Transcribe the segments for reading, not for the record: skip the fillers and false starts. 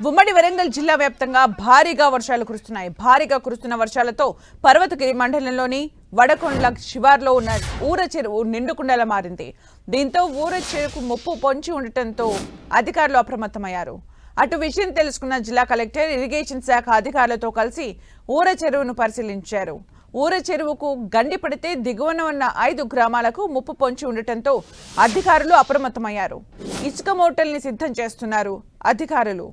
ఉమ్మడి వరంగల్ జిల్లా వ్యాప్తంగా భారీగా వర్షాలు కురుస్తున్నాయి. భారీగా కురుస్తున్న వర్షాలతో పర్వతగిరి మండలంలోని వడకొండల శివార్లో ఉన్న ఊర చెరువు నిండుకుండలా మారింది. దీంతో ఊర చెరువుకు ముప్పు పొంచి ఉండటంతో అధికారులు అప్రమత్తమయ్యారు. అటు విషయం తెలుసుకున్న జిల్లా కలెక్టర్ ఇరిగేషన్ శాఖ అధికారులతో కలిసి ఊర చెరువును పరిశీలించారు. ఊర చెరువుకు గండి పడితే దిగువన ఉన్న 5 గ్రామాలకు ముప్పు పొంచి ఉండటంతో అధికారులు అప్రమత్తమయ్యారు. ఇసుక మోటల్ని సిద్ధం చేస్తున్నారు అధికారులు.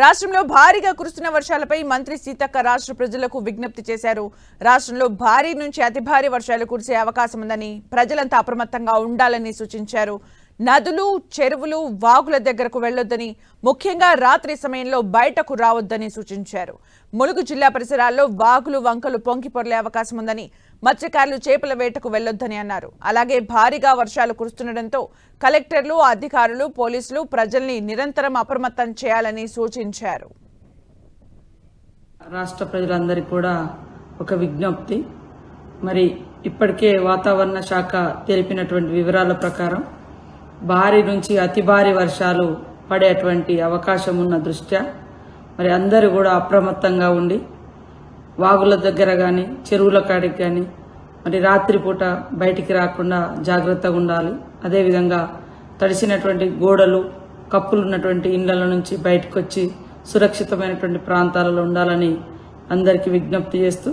రాష్ట్రంలో భారీగా కురుస్తున్న వర్షాలపై మంత్రి సీతక్క రాష్ట్ర ప్రజలకు విజ్ఞప్తి చేశారు. రాష్ట్రంలో భారీ నుంచి అతి భారీ వర్షాలు కురిసే అవకాశం ఉందని, ప్రజలంతా అప్రమత్తంగా ఉండాలని సూచించారు. నదులు, చెరువులు, వాగుల దగ్గరకు వెళ్లొద్దని, ముఖ్యంగా రాత్రి సమయంలో బయటకు రావద్దని సూచించారు. ములుగు జిల్లా పరిసరాల్లో వాగులు, వంకలు పొంగి పొర్లే అవకాశం ఉందని, మత్స్యకారులు చేపల వేటకు వెళ్లొద్దని అన్నారు. అలాగే భారీగా వర్షాలు కురుస్తుండటంతో కలెక్టర్లు, అధికారులు, పోలీసులు ప్రజల్ని నిరంతరం అప్రమత్తం చేయాలని సూచించారు. రాష్ట్ర ప్రజలందరికీ కూడా ఒక విజ్ఞప్తి. మరి ఇప్పటికే వాతావరణ శాఖ తెలిపినటువంటి వివరాల ప్రకారం భారీ నుంచి అతి భారీ వర్షాలు పడేటువంటి అవకాశం ఉన్న దృష్ట్యా మరి అందరూ కూడా అప్రమత్తంగా ఉండి వాగుల దగ్గర కానీ చెరువుల కాడికి కానీ మరి రాత్రిపూట బయటికి రాకుండా జాగ్రత్తగా ఉండాలి. అదేవిధంగా తడిసినటువంటి గోడలు, కప్పులు ఉన్నటువంటి ఇళ్ల నుంచి బయటకు వచ్చి సురక్షితమైనటువంటి ప్రాంతాలలో ఉండాలని అందరికీ విజ్ఞప్తి చేస్తూ